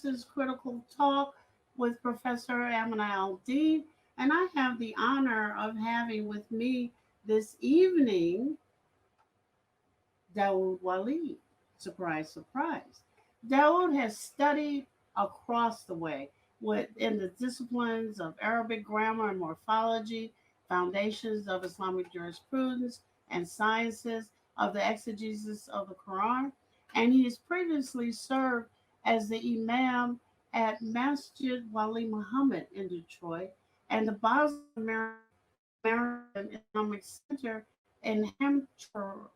is Critical Talk with Professor Aminah Al-Deen, and I have the honor of having with me this evening Dawood Waleed. Surprise, surprise. Dawood has studied across the way in the disciplines of Arabic grammar and morphology, foundations of Islamic jurisprudence, and sciences of the exegesis of the Quran. And he has previously served as the Imam at Masjid Wali Muhammad in Detroit and the Boston American Islamic Center in Hampshire.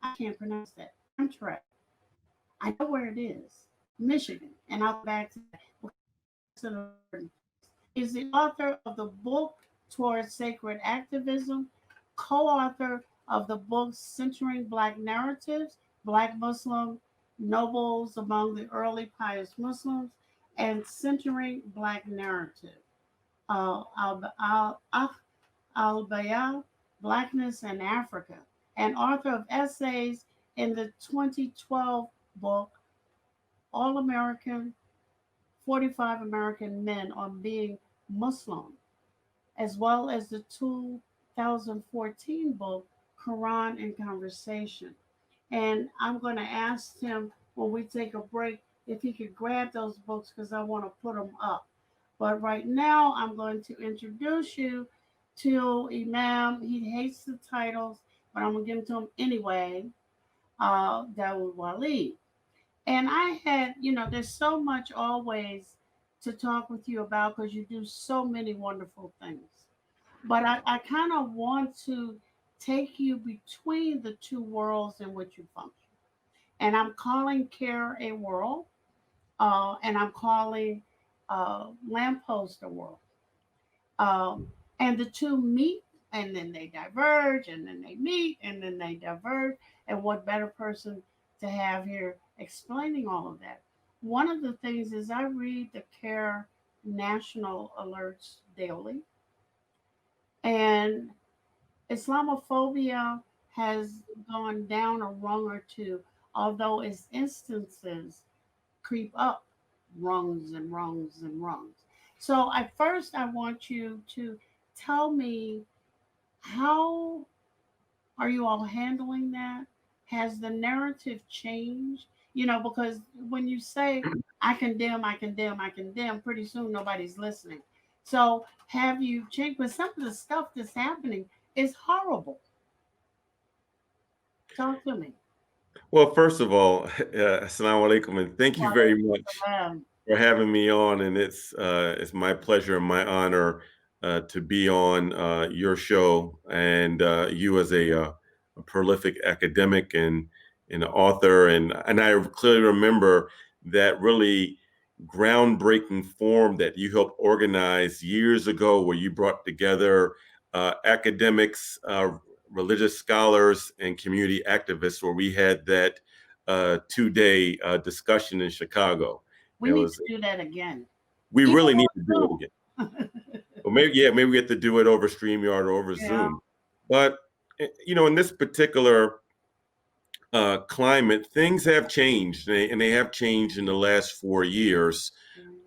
I can't pronounce that. Hamtramck. I know where it is, Michigan, and I'll go back to that because is the author of the book Towards Sacred Activism, co-author of the book Centering Black Narratives, Black Muslim Nobles Among the Early Pious Muslims, and Centering Black Narrative. Al-Bayah, Blackness in Africa, and author of essays in the 2012 book All American 45 American Men on Being Muslim, as well as the 2014 book Quran in Conversation. And I'm going to ask him when we take a break if he could grab those books because I want to put them up. But right now, I'm going to introduce you to Imam. He hates the titles, but I'm going to give them to him anyway. Dawood Waleed. And I had, there's so much always to talk with you about because you do so many wonderful things. But I kind of want to take you between the two worlds in which you function. And I'm calling Care a world, and I'm calling Lamppost a world. And the two meet, and then they diverge, and then they meet, and then they diverge. And what better person to have here explaining all of that? One of the things is I read the CARE national alerts daily, and Islamophobia has gone down a rung or two, although its instances creep up rungs and rungs and rungs. So at first, I want you to tell me how are you all handling that? Has the narrative changed? Because when you say I condemn, I condemn, I condemn, pretty soon nobody's listening. So have you changed? But some of the stuff that's happening is horrible. Talk to me. Well, first of all, assalamu alaikum, and thank you very much Wow. for having me on. And it's my pleasure and my honor to be on your show, and you as a prolific academic and an author, and I clearly remember that really groundbreaking forum that you helped organize years ago, where you brought together academics, religious scholars, and community activists, where we had that 2-day discussion in Chicago. We need to do that again. We really need to do it again. Well, maybe we get to do it over StreamYard or over Zoom. But in this particular climate, things have changed, and they have changed in the last 4 years,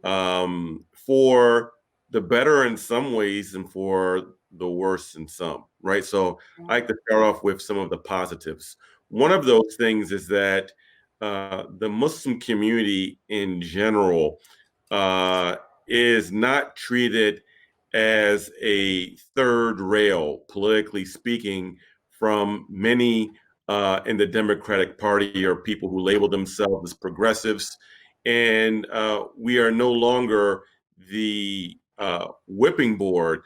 for the better in some ways and for the worse in some, right? So I like to start off with some of the positives. One of those things is that the Muslim community in general is not treated as a third rail, politically speaking, from many in the Democratic Party, or people who label themselves as progressives. And we are no longer the whipping board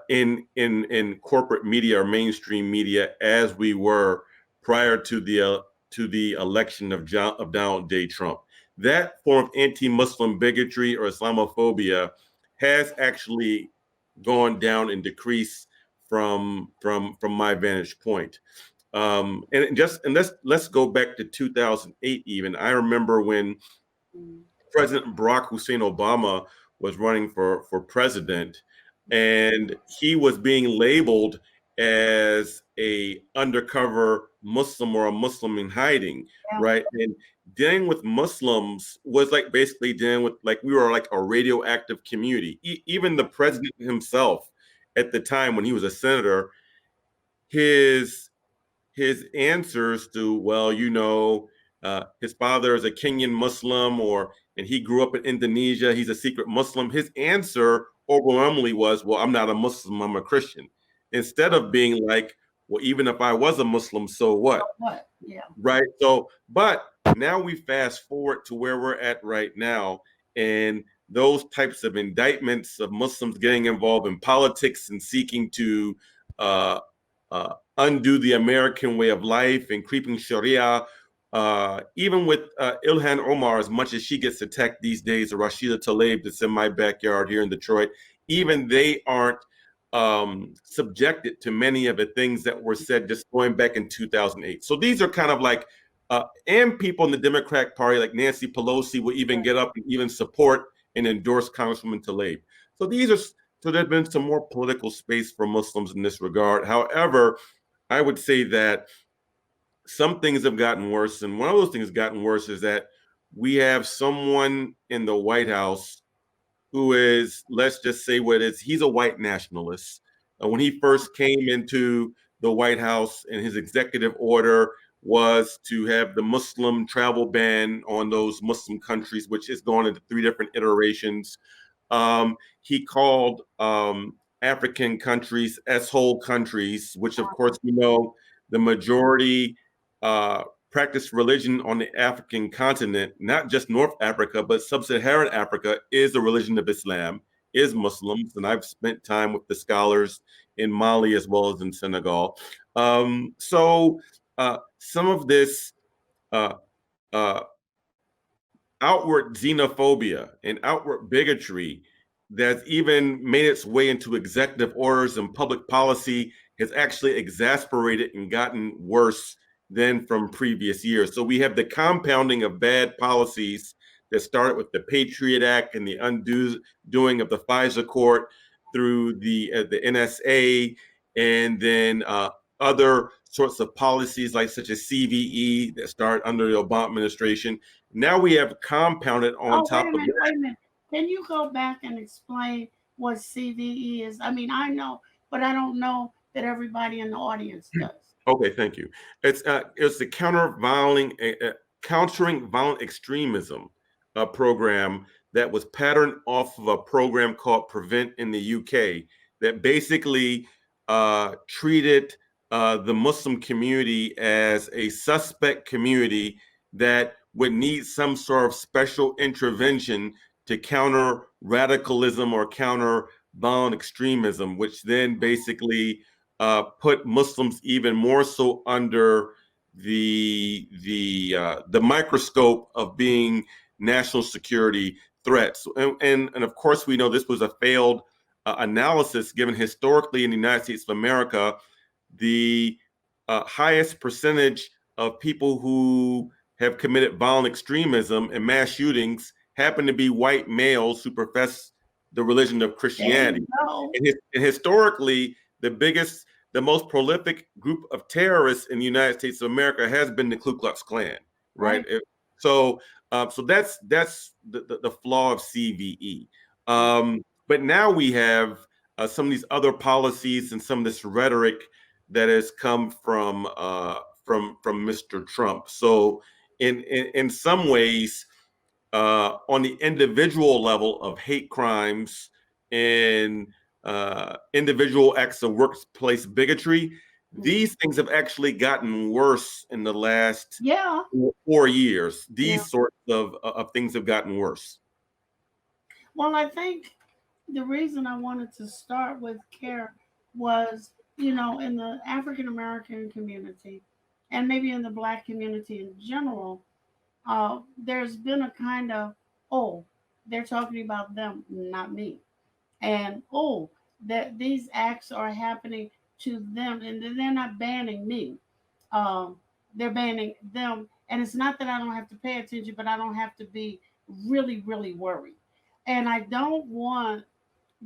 in corporate media or mainstream media as we were prior to the election of Donald J. Trump. That form of anti-Muslim bigotry or Islamophobia has actually gone down and decreased from my vantage point. And let's go back to 2008 even. I remember when President Barack Hussein Obama was running for president, and he was being labeled as a undercover Muslim or a Muslim in hiding, right? dealing with Muslims was like basically dealing with, like, we were like a radioactive community. Even the president himself at the time when he was a senator, his his answers to, well, his father is a Kenyan Muslim, or and he grew up in Indonesia, he's a secret Muslim. His answer overwhelmingly was, well, I'm not a Muslim, I'm a Christian. Instead of being like, well, even if I was a Muslim, so what? What? Yeah. Right. So, but now we fast forward to where we're at right now, and those types of indictments of Muslims getting involved in politics and seeking to undo the American way of life and creeping Sharia. Even with Ilhan Omar, as much as she gets attacked these days, or Rashida Tlaib that's in my backyard here in Detroit, even they aren't subjected to many of the things that were said just going back in 2008. So these are kind of like, and people in the Democratic Party, like Nancy Pelosi, will even get up and even support and endorse Congresswoman Tlaib. So so there's been some more political space for Muslims in this regard. However, I would say that some things have gotten worse. And one of those things gotten worse is that we have someone in the White House who is, let's just say what it is, he's a white nationalist. When he first came into the White House, and his executive order was to have the Muslim travel ban on those Muslim countries, which has gone into 3 different iterations. He called African countries S-hole countries, which of course we know the majority practice religion on the African continent, not just North Africa, but sub-Saharan Africa, is the religion of Islam, is Muslims. And I've spent time with the scholars in Mali as well as in Senegal. So some of this uh, uh, outward xenophobia and outward bigotry that's even made its way into executive orders and public policy has actually exasperated and gotten worse than from previous years. So we have the compounding of bad policies that started with the Patriot Act and the undoing of the FISA court through the NSA, and then other sorts of policies like such as CVE that started under the Obama administration. Now we have compounded on Oh, top of that. wait a minute. Can you go back and explain what CVE is? I mean, I know, but I don't know that everybody in the audience does. Okay, thank you. It's the countering violent extremism program that was patterned off of a program called Prevent in the UK, that basically treated the Muslim community as a suspect community that would need some sort of special intervention to counter radicalism or counter violent extremism, which then basically put Muslims even more so under the microscope of being national security threats. And of course, we know this was a failed analysis, given historically in the United States of America, the highest percentage of people who have committed violent extremism and mass shootings happen to be white males who profess the religion of Christianity. And historically, the most prolific group of terrorists in the United States of America has been the Ku Klux Klan, right? So that's the flaw of CVE. But now we have some of these other policies and some of this rhetoric that has come from Mr. Trump. So in some ways, on the individual level of hate crimes and individual acts of workplace bigotry, these things have actually gotten worse in the last 4 years. These sorts of things have gotten worse. Well, I think the reason I wanted to start with CARE was, in the African American community and maybe in the Black community in general, there's been a kind of, oh, they're talking about them, not me. And, oh, that these acts are happening to them, and they're not banning me. Um, they're banning them. And it's not that I don't have to pay attention, but I don't have to be really, really worried. And I don't want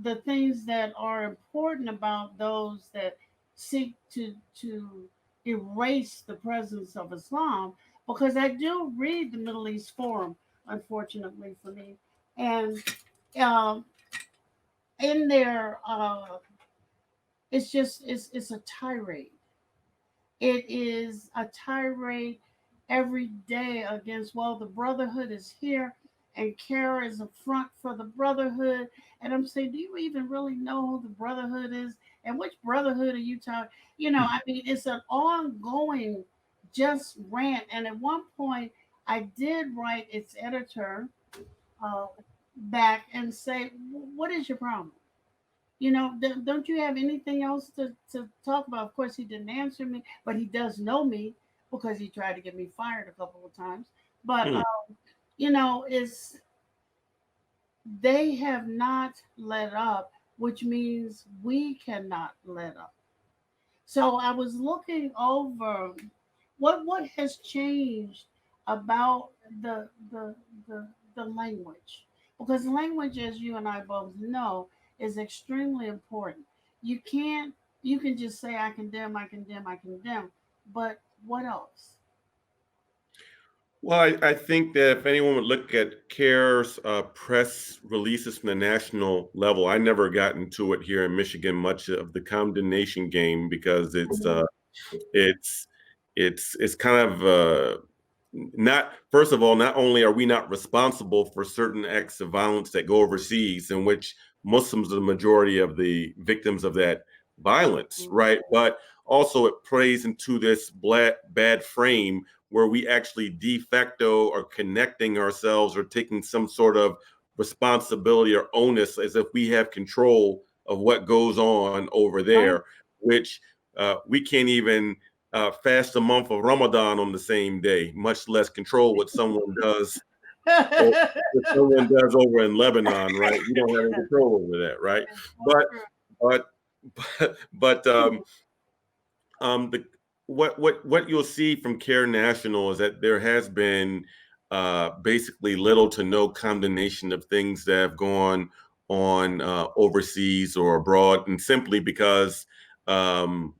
the things that are important about those that seek to erase the presence of Islam, because I do read the Middle East Forum, unfortunately for me, and um, in there, it's a tirade. It is a tirade every day against, well, the brotherhood is here and Kara is a front for the brotherhood. And I'm saying, do you even really know who the brotherhood is? And which brotherhood are you talking? I mean, it's an ongoing just rant. And at one point, I did write its editor uh, back and say, what is your problem? Don't you have anything else to talk about? Of course, he didn't answer me, but he does know me because he tried to get me fired a couple of times. But, Hmm. it's they have not let up, which means we cannot let up. So I was looking over what has changed about the language, because language, as you and I both know, is extremely important. You can't you can just say I condemn, I condemn, I condemn, but what else? Well, I think that if anyone would look at CARE's press releases from the national level, I never got into it here in Michigan much of the condemnation game because Mhm. it's it's kind of not, first of all, not only are we not responsible for certain acts of violence that go overseas, in which Muslims are the majority of the victims of that violence, right? But also it plays into this bad frame where we actually de facto are connecting ourselves or taking some sort of responsibility or onus as if we have control of what goes on over Right. there, which we can't even fast a month of Ramadan on the same day, much less control what someone does over in Lebanon, right? We don't have any control over that, right? It's so But true. but but the what you'll see from Care National is that there has been basically little to no condemnation of things that have gone on overseas or abroad, and simply because um,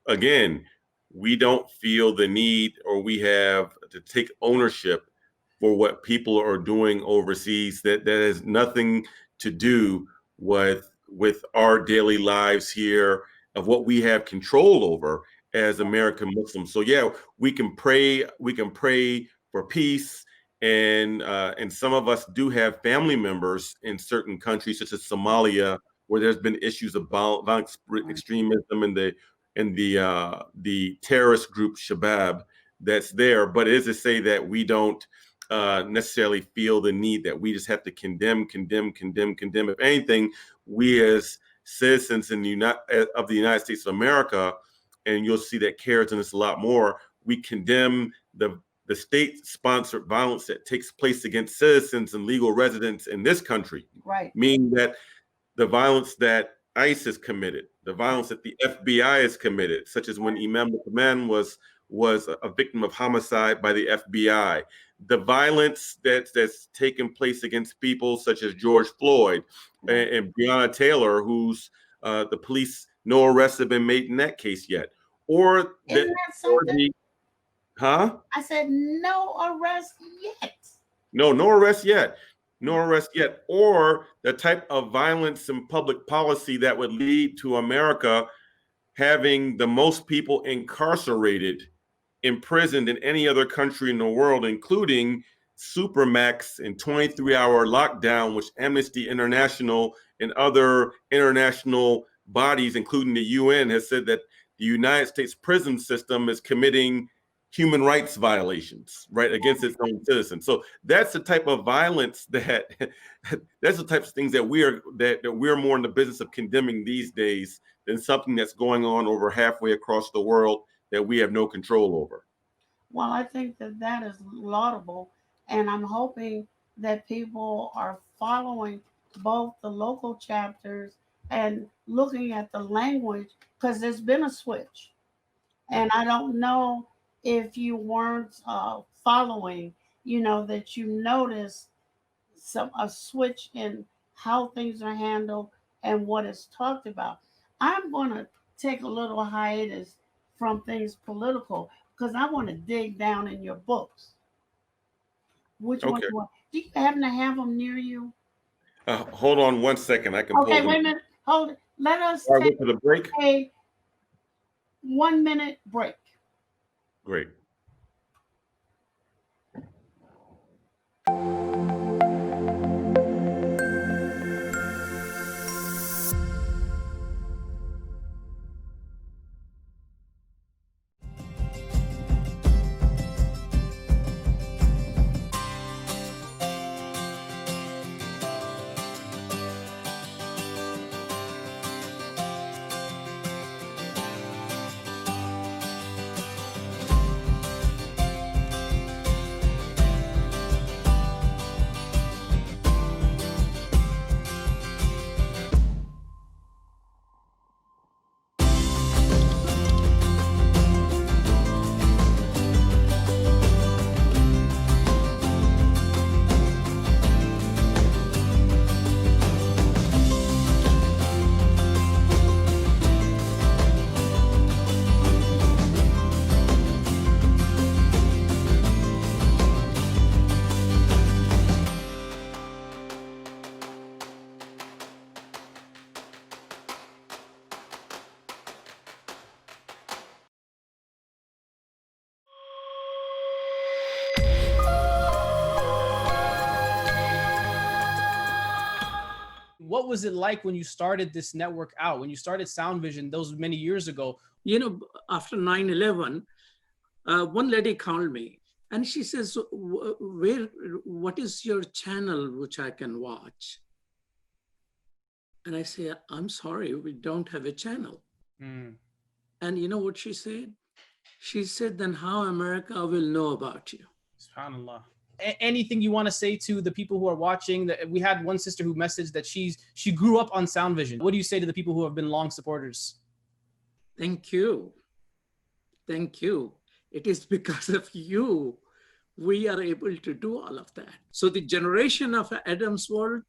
again, we don't feel the need or we have to take ownership for what people are doing overseas. That has nothing to do with our daily lives here, of what we have control over as American Muslims. So yeah, we can pray for peace, and some of us do have family members in certain countries such as Somalia, where there's been issues of violent extremism and the terrorist group Shabab that's there. But it is to say that we don't necessarily feel the need that we just have to condemn, condemn, condemn, condemn. If anything, we as citizens of the United States of America, and you'll see that CARES in this a lot more, we condemn the state-sponsored violence that takes place against citizens and legal residents in this country, Right. meaning that the violence that ICE committed, the violence that the FBI has committed, such as when Imam Kaman was a victim of homicide by the FBI, the violence that's taken place against people such as George Floyd Right. and Breonna Taylor, who's the police, no arrests have been made in that case yet, or Isn't the that or something? the huh? I said no arrest yet. No, no arrest yet. No arrest yet. Or the type of violence and public policy that would lead to America having the most people incarcerated, imprisoned in any other country in the world, including Supermax and 23-hour lockdown, which Amnesty International and other international bodies, including the UN, has said that the United States prison system is committing human rights violations, right, against its own citizens. So that's the type of violence that that's the types of things that we're more in the business of condemning these days than something that's going on over halfway across the world that we have no control over. Well, I think that that is laudable, and I'm hoping that people are following both the local chapters and looking at the language, because there's been a switch. And I don't know if you weren't following, that you noticed a switch in how things are handled and what is talked about. I'm going to take a little hiatus from things political, because I want to dig down in your books. Which one Okay. you want? Do you happen to have them near you? Hold on one second. I can pull Okay, them. wait a minute. Hold it. Let us Are we take to the break? a 1 minute break. Great. What was it like when you started this network out, when you started Sound Vision those many years ago? After 9/11, one lady called me and she says, what is your channel which I can watch? And I say, I'm sorry, we don't have a channel. And you know what she said? She said, then how America will know about you? SubhanAllah. Anything you want to say to the people who are watching? That we had one sister who messaged that she grew up on Sound Vision. What do you say to the people who have been long supporters? Thank you. Thank you. It is because of you we are able to do all of that. So the generation of Adam's world,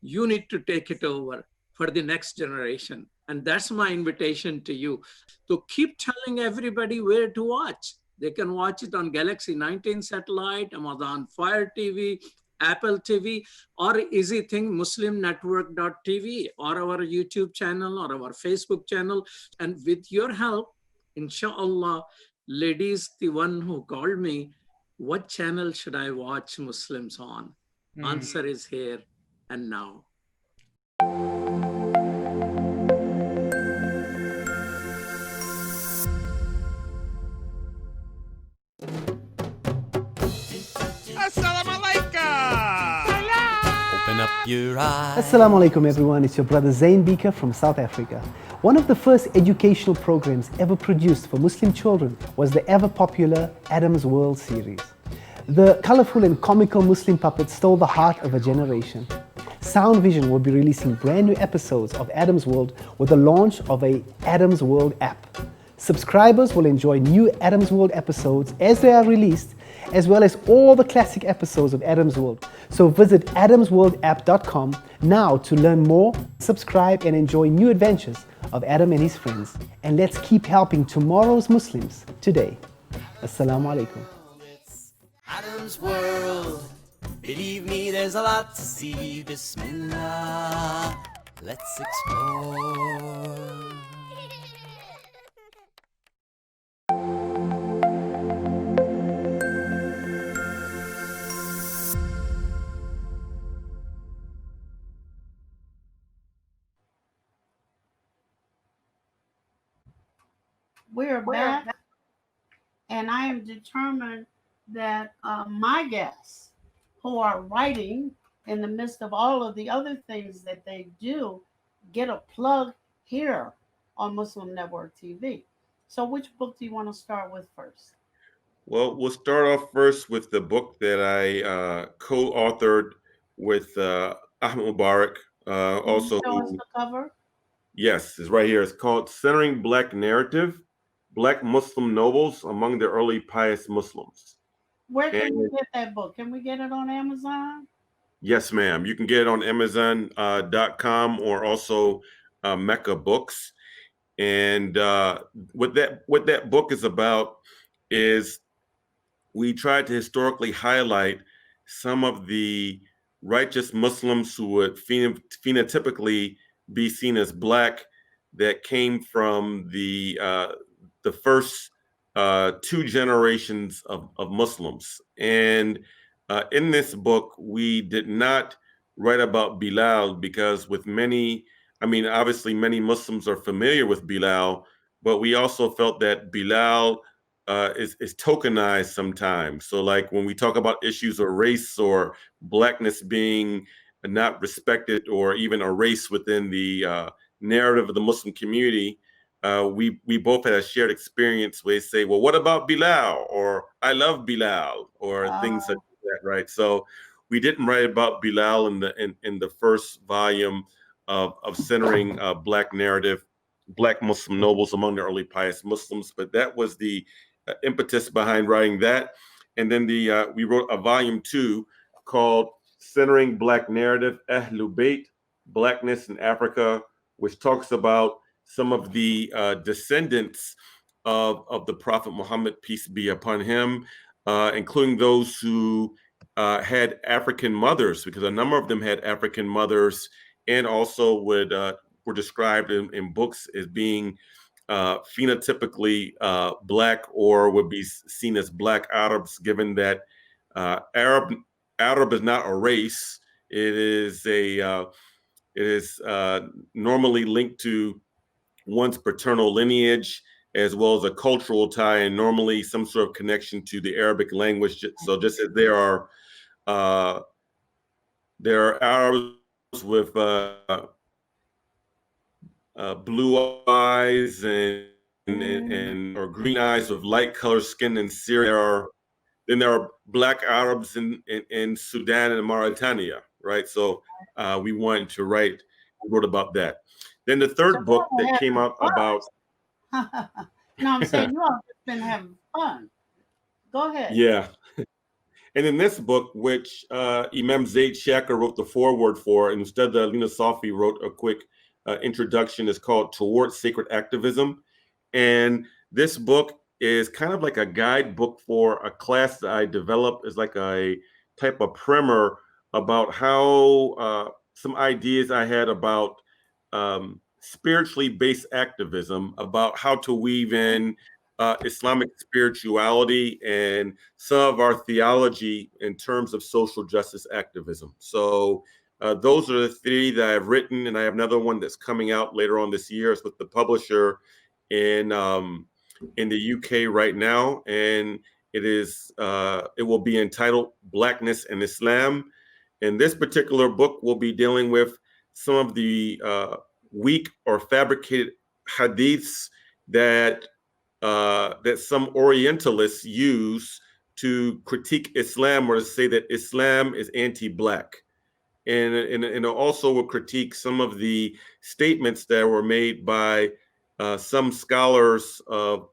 you need to take it over for the next generation. And that's my invitation to you. So keep telling everybody where to watch. They can watch it on Galaxy 19 satellite, Amazon Fire TV, Apple TV, or easy thing, muslimnetwork.tv, or our YouTube channel, or our Facebook channel. And with your help, inshallah, ladies, the one who called me, what channel should I watch Muslims on? Answer is here and now. Open up your eyes. Assalamu alaikum everyone, it's your brother Zain Bika from South Africa. One of the first educational programs ever produced for Muslim children was the ever popular Adam's World series. The colorful and comical Muslim puppets stole the heart of a generation. Sound Vision will be releasing brand new episodes of Adam's World with the launch of a Adam's World app. Subscribers will enjoy new Adam's World episodes as they are released, as well as all the classic episodes of Adam's World. So visit adamsworldapp.com now to learn more, subscribe and enjoy new adventures of Adam and his friends. And let's keep helping tomorrow's Muslims today. Assalamu alaikum. It's Adam's world. Believe me, there's a lot to see. Bismillah. Let's explore. We're back, and I am determined that my guests who are writing in the midst of all of the other things that they do get a plug here on Muslim Network TV. So which book do you want to start with first? Well, we'll start off first with the book that I co-authored with Ahmed Mubarak. Also, show us the cover. Yes, it's right here. It's called Centering Black Narrative, Black Muslim Nobles Among the Early Pious Muslims. Where can we get that book? Can we get it on Amazon? Yes, ma'am. You can get it on Amazon.com or also Mecca Books. And what that book is about is we tried to historically highlight some of the righteous Muslims who would phenotypically be seen as Black that came from the first two generations of Muslims. And in this book, we did not write about Bilal because with many, I mean, obviously many Muslims are familiar with Bilal, but we also felt that Bilal is tokenized sometimes. So like when we talk about issues of race or Blackness being not respected or even erased within the narrative of the Muslim community, we both had a shared experience where they say, well, what about Bilal? Or I love Bilal, or things like that, right? So we didn't write about Bilal in the first volume of centering Black narrative, Black Muslim nobles among the early pious Muslims, but that was the impetus behind writing that. And then we wrote a volume 2 called Centering Black Narrative, Ahlul Bayt, Blackness in Africa, which talks about some of the descendants of the Prophet Muhammad, peace be upon him, including those who had African mothers, because a number of them had African mothers and also were described in books as being phenotypically Black or would be seen as Black Arabs, given that Arab is not a race. It is normally linked to one's paternal lineage as well as a cultural tie and normally some sort of connection to the Arabic language. So just as there are Arabs with blue eyes and or green eyes with light colored skin in Syria. Then there are Black Arabs in Sudan and Mauritania, right? So we wrote about that. Then the third book that came out about. No, I'm saying you all just been having fun. Go ahead. Yeah. And in this book, which Imam Zaid Shaker wrote the foreword for, and instead Lena Safi wrote a quick introduction, is called Towards Sacred Activism. And this book is kind of like a guidebook for a class that I developed as like a type of primer about how some ideas I had about spiritually based activism, about how to weave in Islamic spirituality and some of our theology in terms of social justice activism. So those are the 3 that I've written, and I have another one that's coming out later on this year. It's with the publisher in the UK right now, and it will be entitled Blackness and Islam. And this particular book will be dealing with some of the weak or fabricated hadiths that some Orientalists use to critique Islam or to say that Islam is anti-Black. And also will critique some of the statements that were made by some scholars of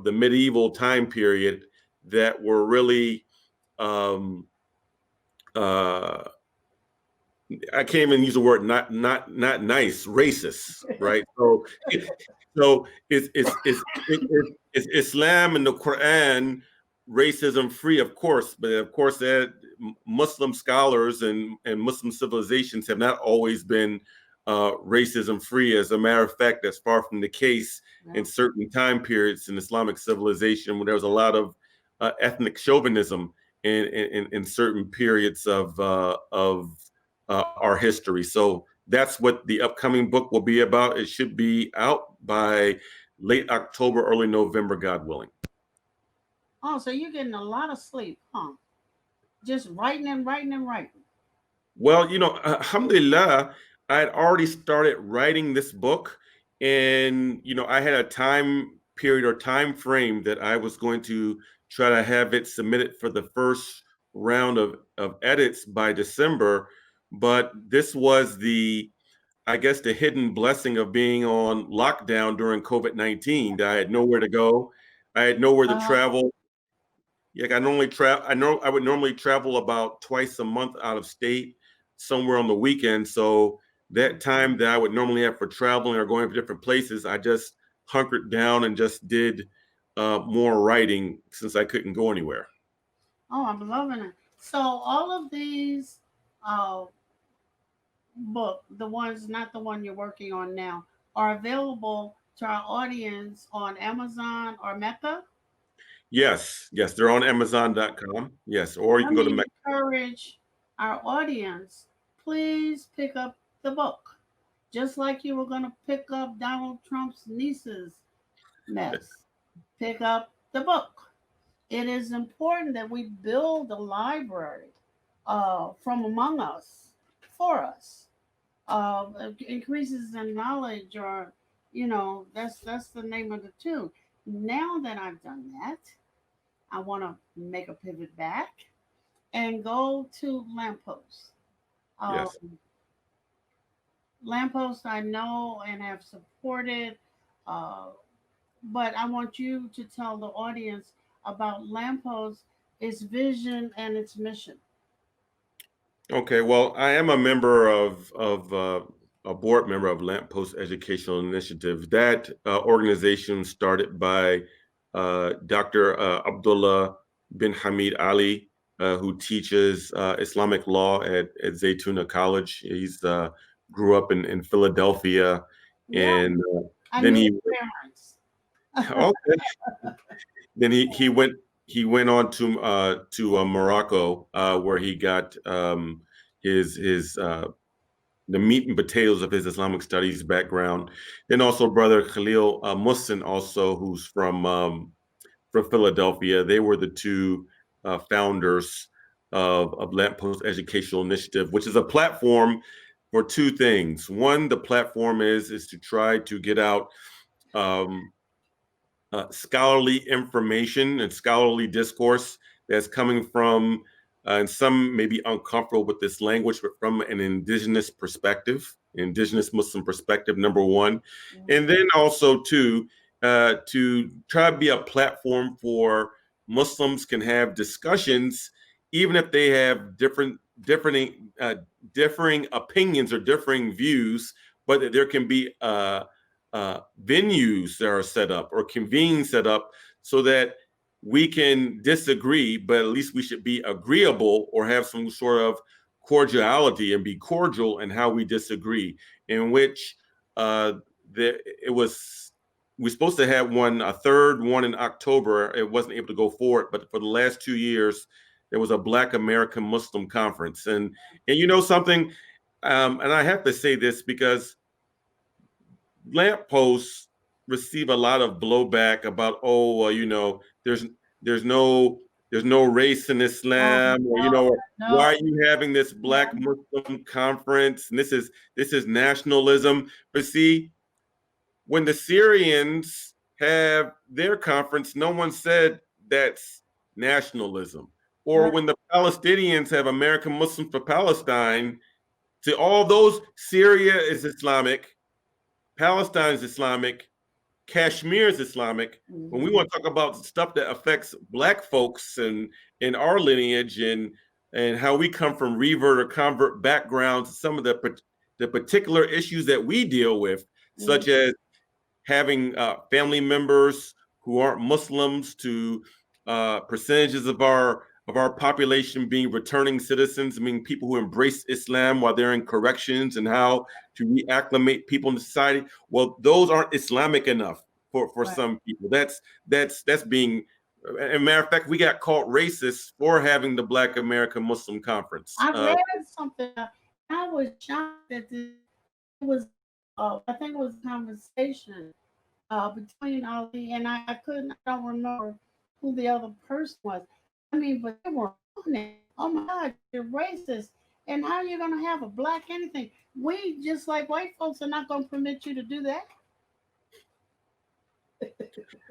the medieval time period that were really I can't even use the word not nice, racist, right? So it's Islam and the Quran racism free, of course, but of course that Muslim scholars and Muslim civilizations have not always been racism free. As a matter of fact, that's far from the case in certain time periods in Islamic civilization when there was a lot of ethnic chauvinism in certain periods of our history. So that's what the upcoming book will be about. It should be out by late October, early November, God willing. Oh, so you're getting a lot of sleep, huh? Just writing and writing and writing. Well, alhamdulillah, I had already started writing this book, and I had a time period or time frame that I was going to try to have it submitted for the first round of edits by December. But this was I guess the hidden blessing of being on lockdown during COVID-19. I had nowhere to go. I had nowhere to travel. I would normally travel about twice a month out of state, somewhere on the weekend. So that time that I would normally have for traveling or going to different places, I just hunkered down and just did more writing since I couldn't go anywhere. Oh, I'm loving it. So all of these uh, book, the ones, not the one you're working on now, are available to our audience on Amazon or Mecca. Yes, yes, they're on Amazon.com. Yes, or you Let can go to me encourage our audience, please pick up the book. Just like you were going to pick up Donald Trump's niece's mess, pick up the book. It is important that we build a library from among us, for us. Increases in knowledge, or that's the name of the tune. Now that I've done that, I want to make a pivot back and go to Lamppost. Um, yes. Lamppost, I know and have supported, uh, but I want you to tell the audience about Lamppost, its vision and its mission. Okay, well, I am a member of a board member of Lamppost Educational Initiative. That organization started by Dr. Abdullah bin Hamid Ali, who teaches Islamic law at Zaytuna College. He's grew up in Philadelphia, Yeah, and I then knew he his parents. okay, then he went on to Morocco, where he got his the meat and potatoes of his Islamic studies background. Then also brother Khalil Mussin, also who's from Philadelphia. They were the two founders of Lamppost Educational Initiative, which is a platform for two things. One, the platform is to try to get out um, scholarly information and scholarly discourse that's coming from, and some may be uncomfortable with this language, but from an indigenous perspective, indigenous Muslim perspective, number one. And then also, two, to try to be a platform for Muslims can have discussions, even if they have differing opinions or differing views, but that there can be venues that are set up or convening set up so that we can disagree, but at least we should be agreeable or have some sort of cordiality and be cordial in how we disagree. In which it was we're supposed to have a third one in October. It wasn't able to go forward, but for the last 2 years, there was a Black American Muslim conference, and you know something, and I have to say this because lampposts receive a lot of blowback about, oh, well, there's no race in Oh, Islam, or no, why no. are you having this Black Muslim conference? And this is nationalism. But see, when the Syrians have their conference, no one said that's nationalism. Or Right. when the Palestinians have American Muslims for Palestine, to all those, Syria is Islamic, Palestine is Islamic, Kashmir is Islamic. When we Mhm. want to talk about stuff that affects Black folks and in our lineage and how we come from revert or convert backgrounds, some of the particular issues that we deal with, Mhm. such as having family members who aren't Muslims, to percentages of our population being returning citizens, I mean people who embrace Islam while they're in corrections, and how to reacclimate people in society. Well, those aren't Islamic enough for Right. some people. That's being, as a matter of fact, we got called racist for having the Black American Muslim Conference. I read something. I was shocked that it was. I think it was a conversation between Ali and I. I don't remember who the other person was. I mean, but they were on it. Oh my God, you're racist. And how are you going to have a black anything? We, just like white folks, are not going to permit you to do that.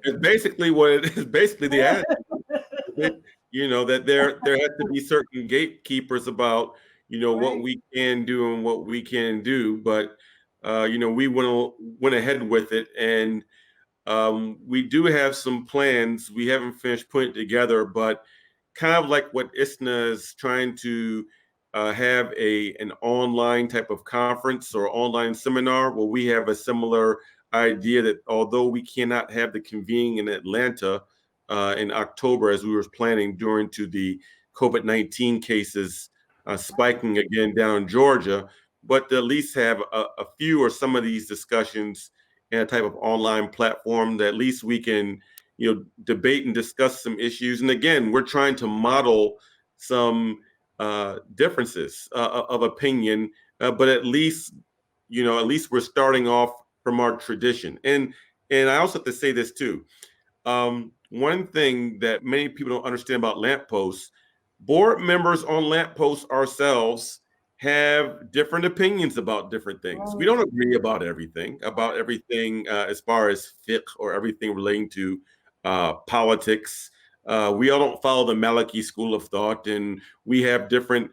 It's basically what it is. Basically, the attitude. That there has to be certain gatekeepers about what Right. we can do and what we can do. But we went ahead with it, and we do have some plans. We haven't finished putting it together, but kind of like what ISNA is trying to have an online type of conference or online seminar. Well, we have a similar idea that although we cannot have the convening in Atlanta in October as we were planning due to the COVID-19 cases spiking again down in Georgia, but to at least have a few or some of these discussions in a type of online platform that at least we can, debate and discuss some issues. And again, we're trying to model some differences of opinion, but at least we're starting off from our tradition. And I also have to say this too. One thing that many people don't understand about lampposts, board members on lampposts ourselves have different opinions about different things. We don't agree about everything as far as fiqh or everything relating to politics. We all don't follow the Maliki school of thought, and we have different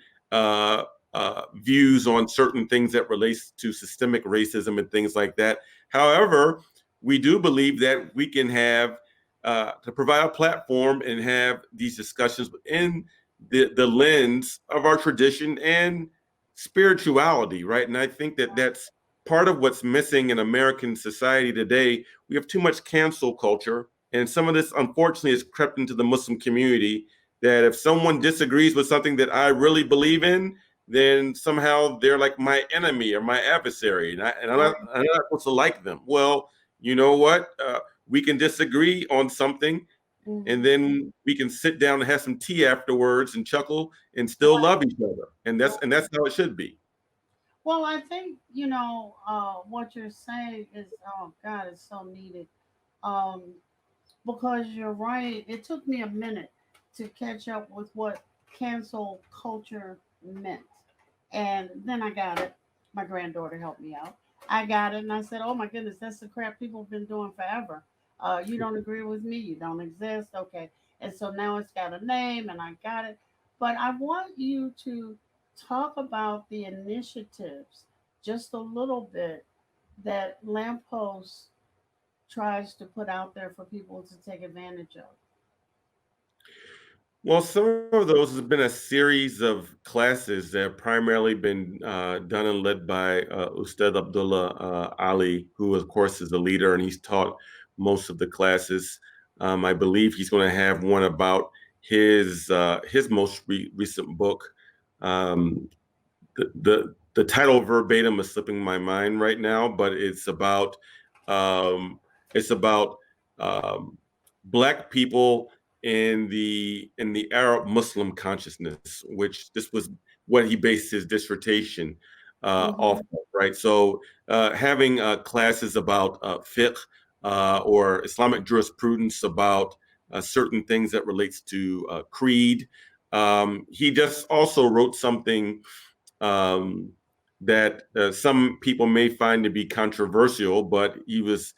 views on certain things that relates to systemic racism and things like that. However, we do believe that we can have to provide a platform and have these discussions in the lens of our tradition and spirituality, right? And I think that that's part of what's missing in American society today. We have too much cancel culture, and some of this, unfortunately, has crept into the Muslim community. That if someone disagrees with something that I really believe in, then somehow they're like my enemy or my adversary, and I'm not supposed to like them. Well, you know what? We can disagree on something, and then we can sit down and have some tea afterwards and chuckle and still love each other. And that's how it should be. Well, I think what you're saying is, oh God, it's so needed. Um, because you're right. It took me a minute to catch up with what cancel culture meant. And then I got it. My granddaughter helped me out. I got it and I said, oh my goodness, that's the crap people have been doing forever. You don't agree with me, you don't exist. Okay. And so now it's got a name and I got it. But I want you to talk about the initiatives just a little bit that Lamppost tries to put out there for people to take advantage of. Well, some of those has been a series of classes that have primarily been done and led by Ustad Abdullah Ali, who of course is a leader, and he's taught most of the classes. I believe he's going to have one about his most recent book. The title verbatim is slipping my mind right now, but it's about um, Black people in the Arab Muslim consciousness, which this was what he based his dissertation off of, right? So having classes about fiqh or Islamic jurisprudence about certain things that relates to creed. He just also wrote something that some people may find to be controversial, but he was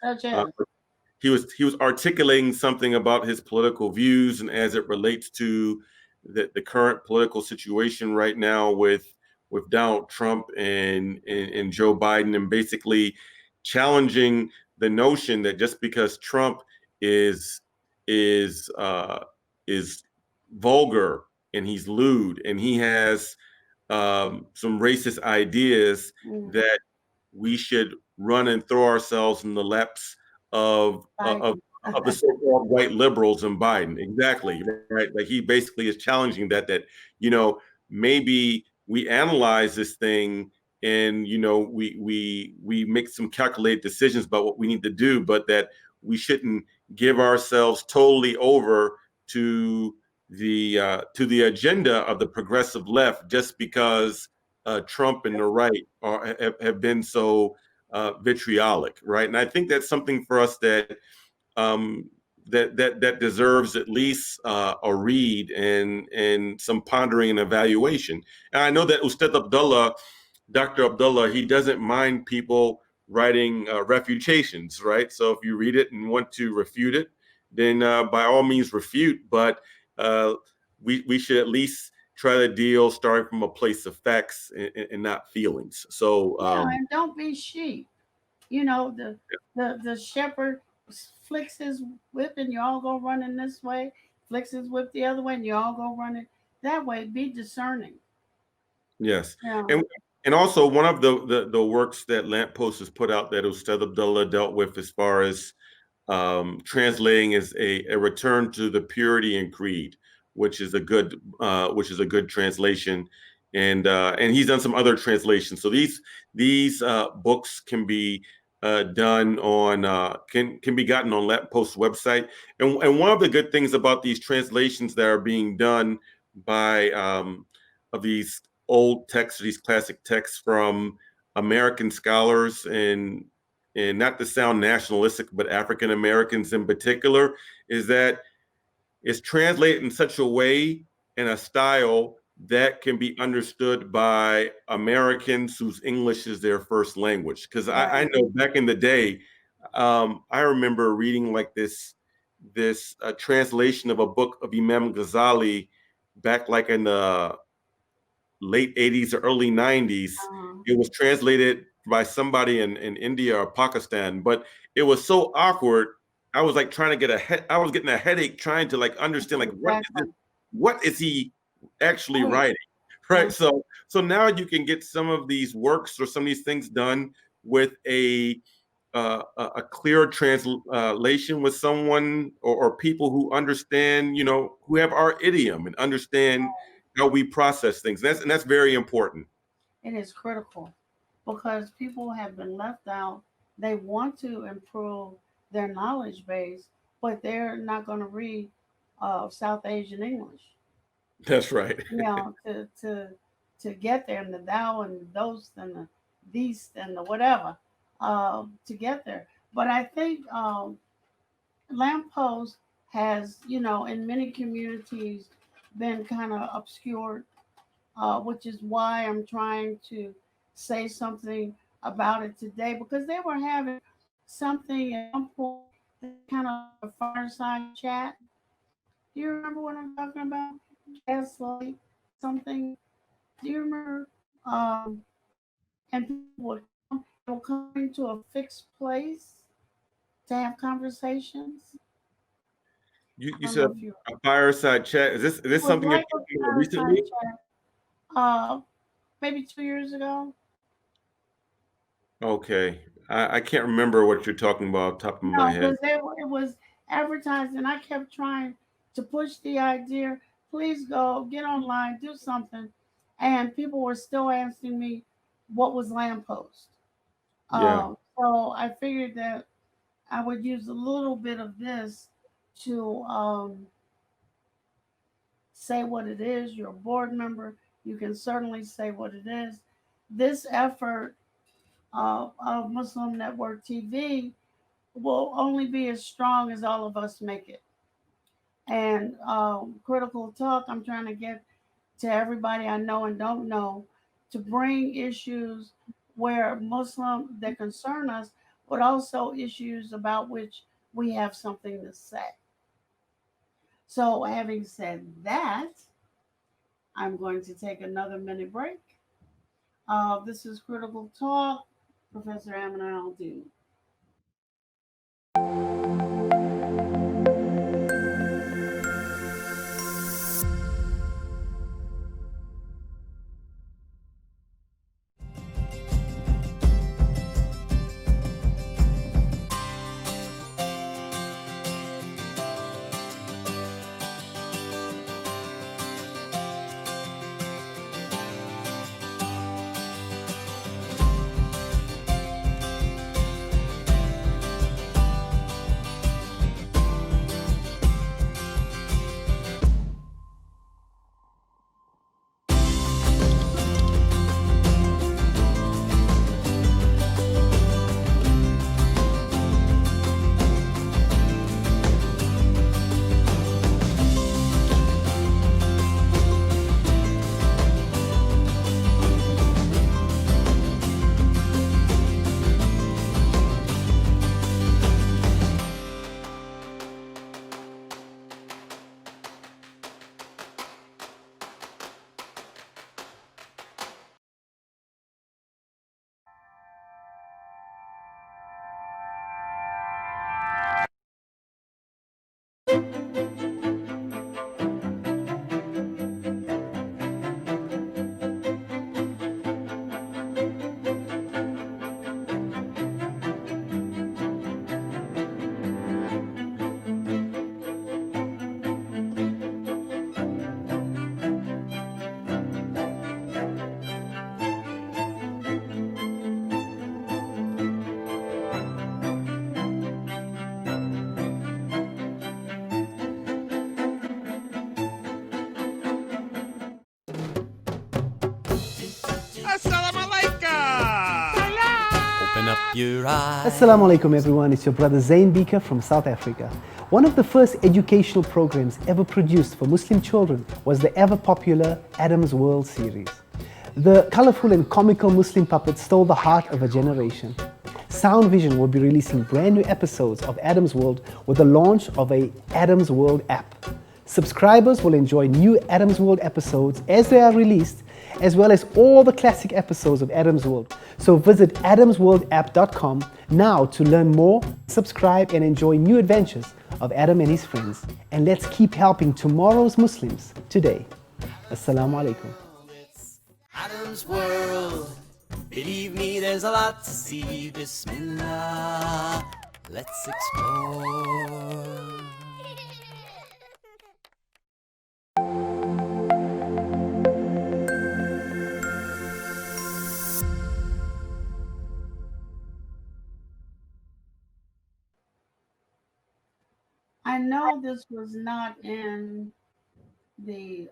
articulating something about his political views and as it relates to the current political situation right now with Donald Trump and Joe Biden, and basically challenging the notion that just because Trump is is uh, is vulgar and he's lewd and he has some racist ideas, that we should run and throw ourselves in the laps of the so-called white liberals and Biden. Exactly, right? Like he basically is challenging that maybe we analyze this thing and we make some calculated decisions about what we need to do, but that we shouldn't give ourselves totally over to the agenda of the progressive left just because Trump and the right have been so vitriolic, right? And I think that's something for us that that deserves at least a read and some pondering and evaluation. And I know that Ustad Abdullah, Dr. Abdullah, he doesn't mind people writing refutations, right? So if you read it and want to refute it, then by all means refute. But we should at least try to deal starting from a place of facts and not feelings. So and don't be sheep. The shepherd flicks his whip and you all go running this way, flicks his whip the other way and you all go running that way. Be discerning. yes, Yeah. And also one of the works that Lamppost has put out that Ustad Abdullah dealt with as far as translating is a return to the purity and creed, which is a good translation, and he's done some other translations. So these books can be done on can be gotten on Lampost's website. And one of the good things about these translations that are being done by of these old texts, these classic texts from American scholars and not to sound nationalistic, but African Americans in particular, is that it's translated in such a way, in a style that can be understood by Americans whose English is their first language. Because I know back in the day, I remember reading like this translation of a book of Imam Ghazali back like in the late 80s or early 90s. It was translated by somebody in India or Pakistan, but it was so awkward. I was like trying to I was getting a headache trying to like understand like what is he actually writing, right? So now you can get some of these works or some of these things done with a clear translation with someone or people who understand, who have our idiom and understand how we process things. And that's very important. It is critical because people have been left out. They want to improve their knowledge base, but they're not going to read South Asian English. That's right. To get there, and the thou and the those and the these and the whatever to get there. But I think Lamppost has, in many communities been kind of obscured, which is why I'm trying to say something about it today, because they were having something at one point, kind of a fireside chat. Do you remember what I'm talking about? Gaslight something. Do you remember? And people would come into a fixed place to have conversations. You said a fireside chat. Is this something like that you recently? Maybe 2 years ago. Okay, I can't remember what you're talking about off the top of my head. It was advertised, and I kept trying to push the idea. Please go get online, do something, and people were still asking me what was Lamppost. Yeah. So I figured that I would use a little bit of this to say what it is. You're a board member. You can certainly say what it is. This effort of Muslim Network TV will only be as strong as all of us make it. And Critical Talk, I'm trying to get to everybody I know and don't know to bring issues where Muslim that concern us, but also issues about which we have something to say. So having said that, I'm going to take another minute break. This is Critical Talk, Professor Aminah Al-Deen. your eyes. Assalamu alaikum everyone, it's your brother Zain Bika from South Africa. One of the first educational programs ever produced for Muslim children was the ever popular Adam's World series. The colorful and comical Muslim puppets stole the heart of a generation. Sound Vision will be releasing brand new episodes of Adam's World with the launch of a Adam's World app. Subscribers will enjoy new Adam's World episodes as they are released, as well as all the classic episodes of Adam's World. So visit adamsworldapp.com now to learn more, subscribe and enjoy new adventures of Adam and his friends. And let's keep helping tomorrow's Muslims today. Assalamu alaikum. It's Adam's World. Believe me, there's a lot to see. Bismillah, let's explore. I know this was not in the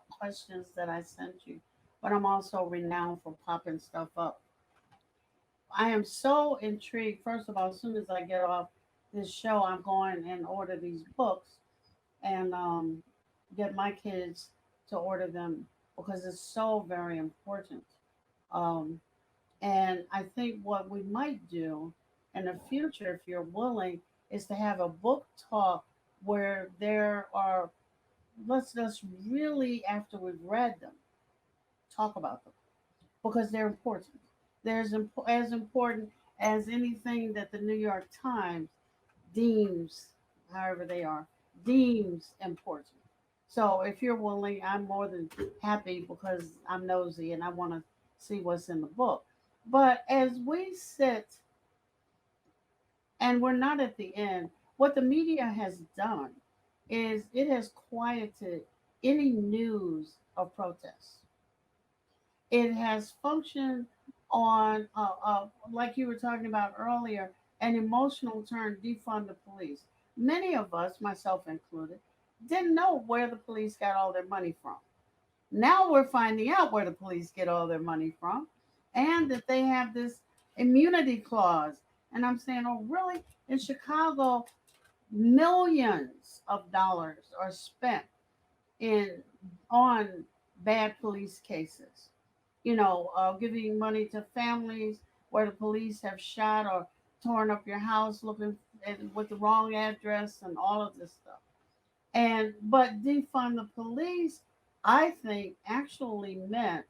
questions that I sent you, but I'm also renowned for popping stuff up. I am so intrigued. First of all, as soon as I get off this show, I'm going and order these books and get my kids to order them because it's so very important. Um, and I think what we might do in the future, if you're willing, is to have a book talk where there are, let's just really, after we've read them, talk about them because they're important. As important as anything that the New York Times deems, however they are, deems important. So if you're willing, I'm more than happy because I'm nosy and I want to see what's in the book. But as we sit, and we're not at the end, what the media has done is it has quieted any news of protests. It has functioned on, like you were talking about earlier, an emotional turn, defund the police. Many of us, myself included, didn't know where the police got all their money from. Now we're finding out where the police get all their money from and that they have this immunity clause. And I'm saying, oh, really? In Chicago, millions of dollars are spent in on bad police cases. Giving money to families where the police have shot or torn up your house looking with the wrong address and all of this stuff. And but defund the police, I think, actually meant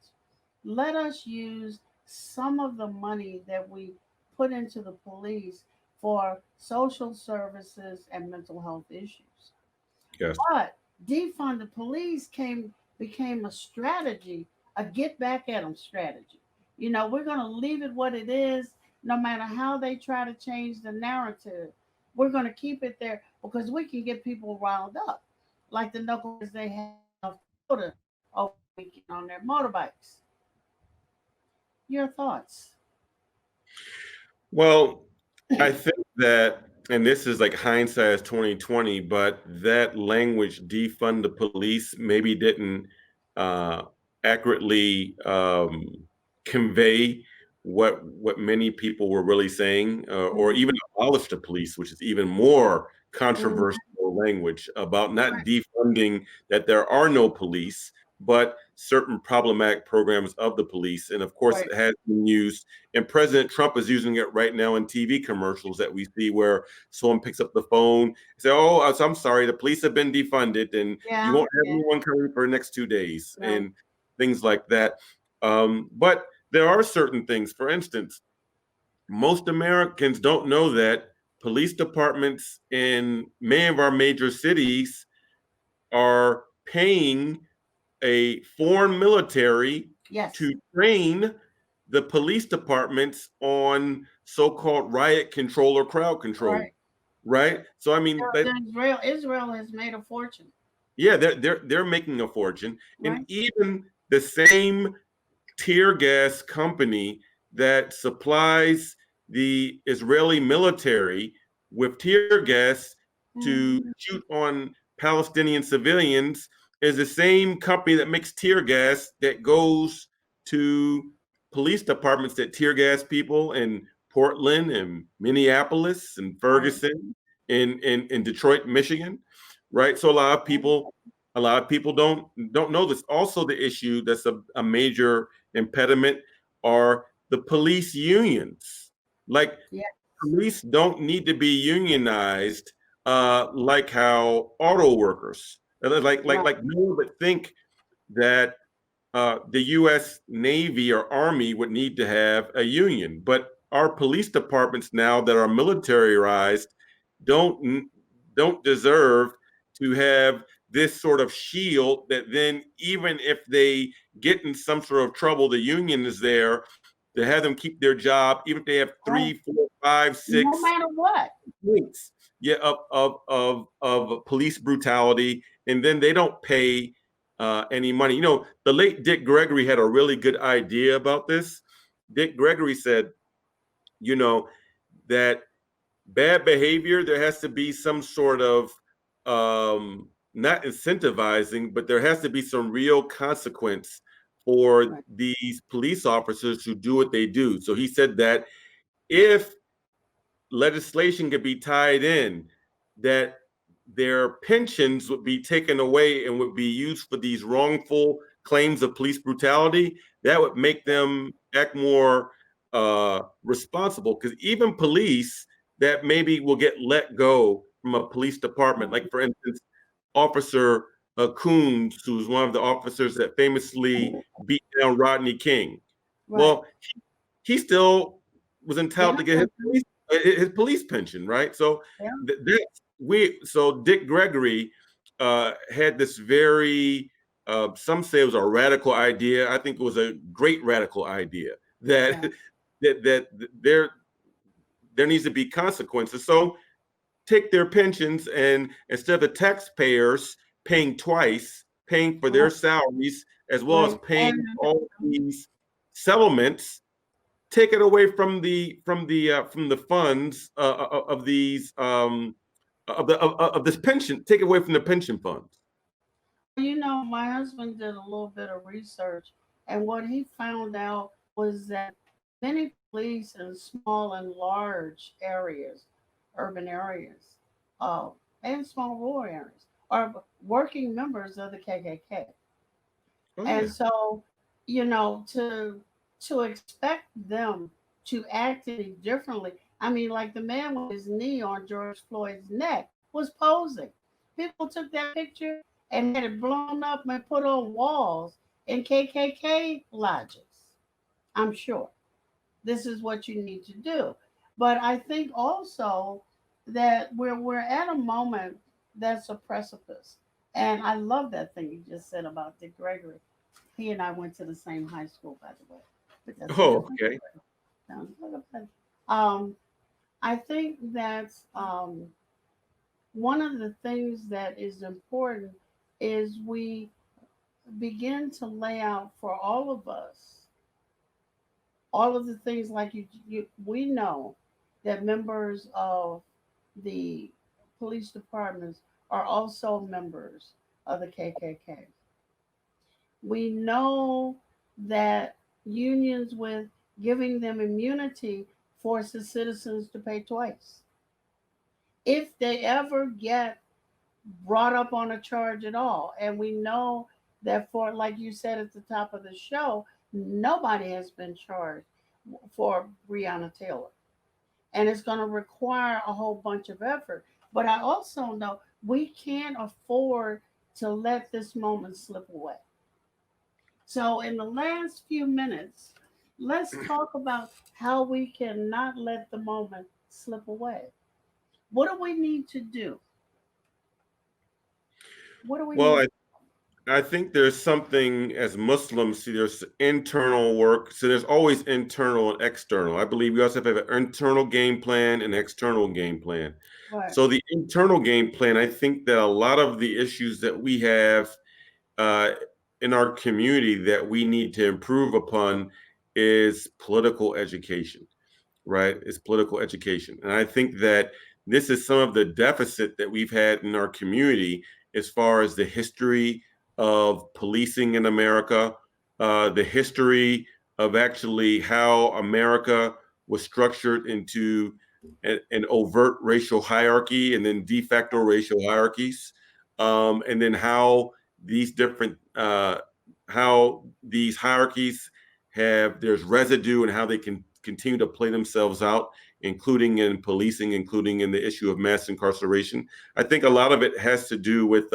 let us use some of the money that we put into the police for social services and mental health issues. Yes. But defund the police became a strategy, a get back at them strategy. We're going to leave it what it is, no matter how they try to change the narrative. We're going to keep it there because we can get people riled up, like the knuckles they have over the weekend on their motorbikes. Your thoughts? Well, I think that, and this is like hindsight is 2020, but that language defund the police maybe didn't uh, accurately convey what many people were really saying, or even abolish the police, which is even more controversial language about not defunding that there are no police, but certain problematic programs of the police. And of course, Right. it has been used, and President Trump is using it right now in TV commercials that we see where someone picks up the phone and say, "Oh, I'm sorry, the police have been defunded, and Yeah. you won't have anyone coming for the next 2 days," Right. and things like that. But there are certain things. For instance, most Americans don't know that police departments in many of our major cities are paying a foreign military Yes. to train the police departments on so-called riot control or crowd control, Right. right? So I mean, Israel has made a fortune. yeah, they're making a fortune, Right. and even the same tear gas company that supplies the Israeli military with tear gas to Mhm. shoot on Palestinian civilians is the same company that makes tear gas that goes to police departments that tear gas people and Portland and Minneapolis and Ferguson in Detroit, Michigan, right? So a lot of people don't know this. Also, the issue that's a major impediment are the police unions. Like police don't need to be unionized, like how auto workers, like no one would think that the U.S. Navy or Army would need to have a union, but our police departments now that are militarized don't deserve to have this sort of shield that then even if they get in some sort of trouble, the union is there to have them keep their job, even if they have 3, 4, 5, 6 no matter what points, of police brutality, and then they don't pay any money. You know, the late Dick Gregory had a really good idea about this. Dick Gregory said, you know, that bad behavior, there has to be some sort of not incentivizing, but there has to be some real consequence for these police officers who do what they do. So he said that if legislation could be tied in, that their pensions would be taken away and would be used for these wrongful claims of police brutality, that would make them act more responsible. Because even police that maybe will get let go from a police department, like for instance, Officer Coons, who's one of the officers that famously beat down Rodney King. Well, he still was entitled to get his police pension, right? So so Dick Gregory had this very some say it was a radical idea. I think it was a great radical idea that that there needs to be consequences. So take their pensions, and instead of the taxpayers paying twice, paying for their salaries as well as paying all these settlements, take it away from the funds of these of this pension. Take it away from the pension funds. You know, my husband did a little bit of research, and what he found out was that many police in small and large areas, urban areas, and small rural areas, are working members of the KKK. And so, you know, to expect them to act any differently. I mean, like the man with his knee on George Floyd's neck was posing. People took that picture and had it blown up and put on walls in KKK lodges. I'm sure this is what you need to do. But I think also that we're at a moment that's a precipice. And I love that thing you just said about Dick Gregory. He and I went to the same high school, by the way. But that's okay. I think that's one of the things that is important is we begin to lay out for all of us all of the things like we know that members of the police departments are also members of the KKK. We know that unions with giving them immunity forces citizens to pay twice. If they ever get brought up on a charge at all, and we know that for, like you said at the top of the show, nobody has been charged for Breonna Taylor. And it's going to require a whole bunch of effort. But I also know we can't afford to let this moment slip away. So, in the last few minutes, let's talk about how we can not let the moment slip away. What do we need to do? What do we need? I think there's something as Muslims, see, there's internal work. So there's always internal and external. I believe we also have an internal game plan and external game plan. Right. So the internal game plan, I think that a lot of the issues that we have in our community that we need to improve upon is political education, right? It's political education. And I think that this is some of the deficit that we've had in our community as far as the history of policing in America, the history of actually how America was structured into an overt racial hierarchy and then de facto racial hierarchies, and then how these different how these hierarchies there's residue and how they can continue to play themselves out, including in policing, including in the issue of mass incarceration. I think a lot of it has to do with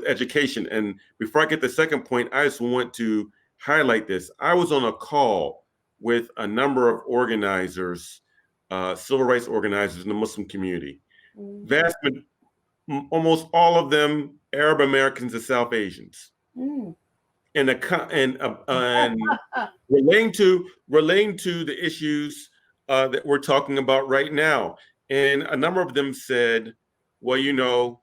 education. And before I get the second point, I just want to highlight this. I was on a call with a number of organizers, civil rights organizers in the Muslim community. Almost all of them Arab Americans and South Asians. And relating to the issues that we're talking about right now. And a number of them said, well, you know,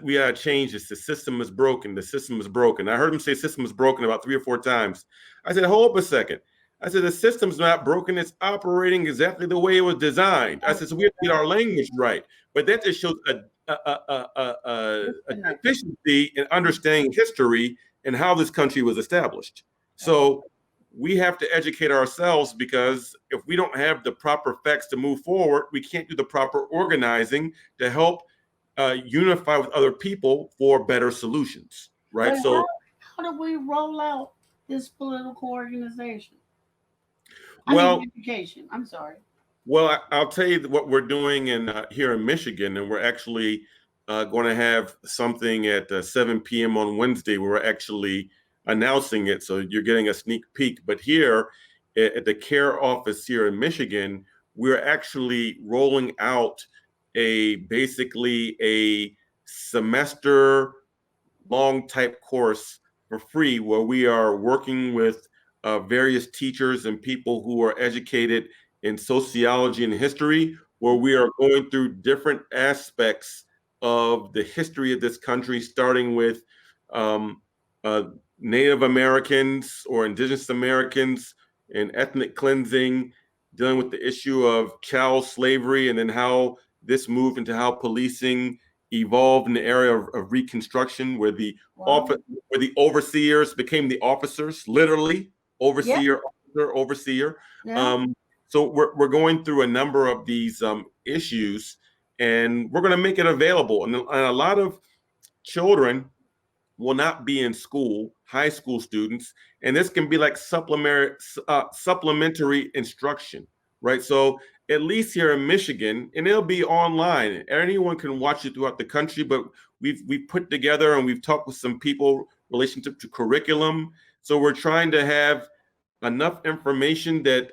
we gotta change this. The system is broken. The system is broken. I heard him say system is broken about 3 or 4 times. I said, hold up a second. I said, the system's not broken. It's operating exactly the way it was designed. I said, so we have to get our language right. But that just shows a deficiency in understanding history and how this country was established. So we have to educate ourselves, because if we don't have the proper facts to move forward, we can't do the proper organizing to help unify with other people for better solutions, right? But so how do we roll out this political organization? Education. I'm sorry. Well, I'll tell you what we're doing here in Michigan, and we're actually going to have something at 7 p.m. on Wednesday. We're actually announcing it, so you're getting a sneak peek. But here at the CARE office here in Michigan, we're actually rolling out basically a semester long type course for free, where we are working with various teachers and people who are educated in sociology and history, where we are going through different aspects of the history of this country, starting with Native Americans or Indigenous Americans and ethnic cleansing, dealing with the issue of child slavery, and then how this moved into how policing evolved in the area of Reconstruction, where the overseers became the officers, literally overseer. Yeah. So we're going through a number of these issues, and we're going to make it available. And a lot of children will not be in school, high school students, and this can be like supplementary instruction, right? So at least here in Michigan, and it'll be online. Anyone can watch it throughout the country, but we've put together and we've talked with some people relationship to curriculum. So we're trying to have enough information that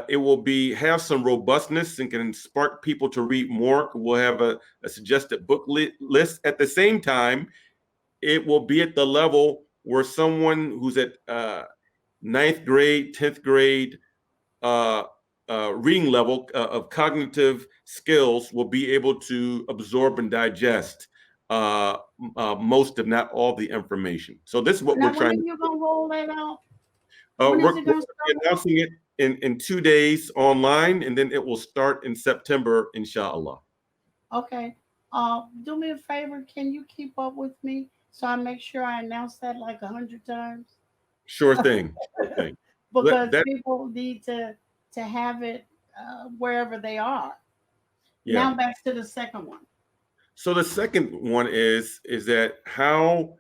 it will have some robustness and can spark people to read more. We'll have a suggested book list. At the same time, it will be at the level where someone who's at 9th grade, 10th grade reading level of cognitive skills will be able to absorb and digest most, if not all, the information. So this is what we're trying. When are you gonna roll that out? We're announcing it in 2 days online, and then it will start in September, inshallah. Okay. Do me a favor. Can you keep up with me so I make sure I announce that like 100 times? Sure thing. Sure thing. Because people need to have it wherever they are. Yeah. Now back to the second one. So the second one is that how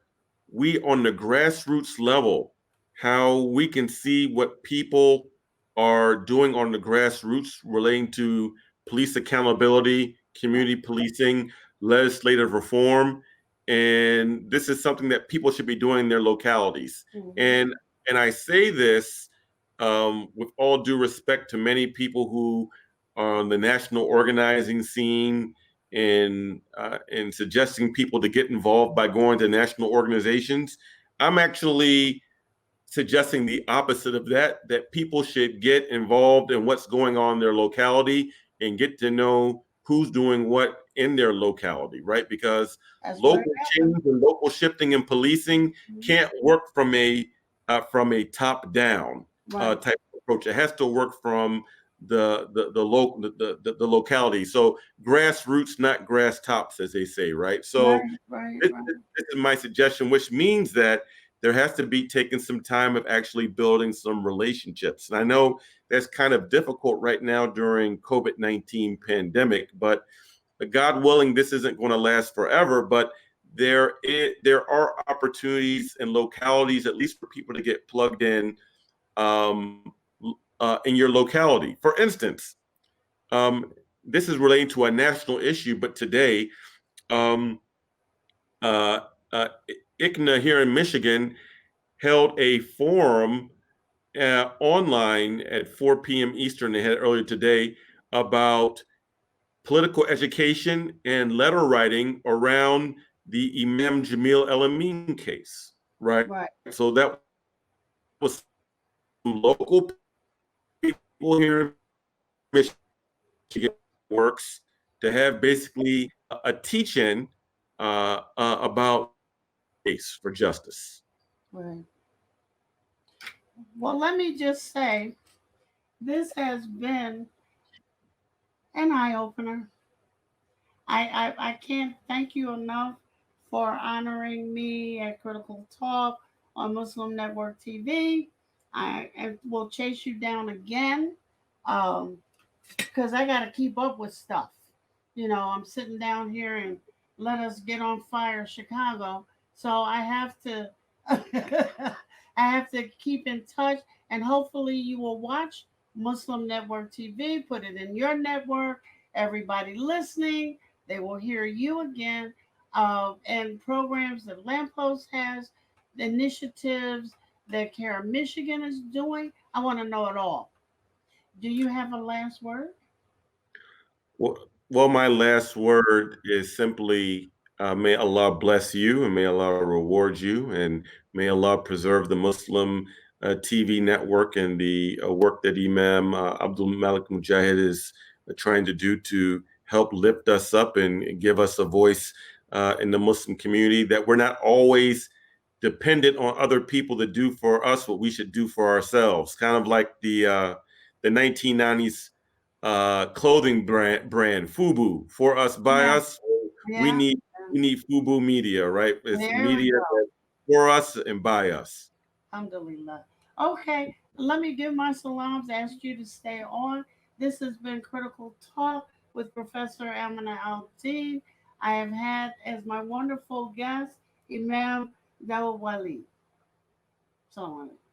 we on the grassroots level, how we can see what people are doing on the grassroots relating to police accountability, community policing, legislative reform. And this is something that people should be doing in their localities. Mm-hmm. And I say this with all due respect to many people who are on the national organizing scene and suggesting people to get involved by going to national organizations. I'm actually suggesting the opposite of that people should get involved in what's going on in their locality and get to know who's doing what in their locality, right? Because local change and local shifting in policing can't work from a top down type of approach. It has to work from the locality. So grassroots, not grass tops, as they say, right? So this is my suggestion, which means that there has to be taking some time of actually building some relationships. And I know that's kind of difficult right now during COVID-19 pandemic, but God willing, this isn't going to last forever, but there are opportunities and localities, at least for people to get plugged in your locality. For instance, this is relating to a national issue, but today, um, uh, ICNA here in Michigan held a forum online at 4 p.m. Eastern. They had it earlier today about political education and letter writing around the Imam Jamil El-Amin case, right? Right. So that was some local people here in Michigan works to have basically a teach-in about case for justice. Right. Well, let me just say, this has been an eye opener. I can't thank you enough for honoring me at Critical Talk on Muslim Network TV. I will chase you down again because I got to keep up with stuff. You know, I'm sitting down here and let us get on fire Chicago. So I have to I have to keep in touch, and hopefully you will watch Muslim Network TV, put it in your network. Everybody listening, they will hear you again. And programs that Lamppost has, the initiatives that Care Michigan is doing. I want to know it all. Do you have a last word? Well, my last word is simply may Allah bless you and may Allah reward you and may Allah preserve the Muslim TV network and the work that Imam Abdul Malik Mujahid is trying to do to help lift us up and give us a voice in the Muslim community, that we're not always dependent on other people to do for us what we should do for ourselves. Kind of like the 1990s clothing brand FUBU, for us by Yeah, us. We yeah. need FUBU media, right? It's There we media go. that's for us and by us. Alhamdulillah. Okay, let me give my salams. Ask you to stay on. This has been Critical Talk with Professor Aminah Al-Deen. I have had as my wonderful guest Imam Dawali. Salam alaikum.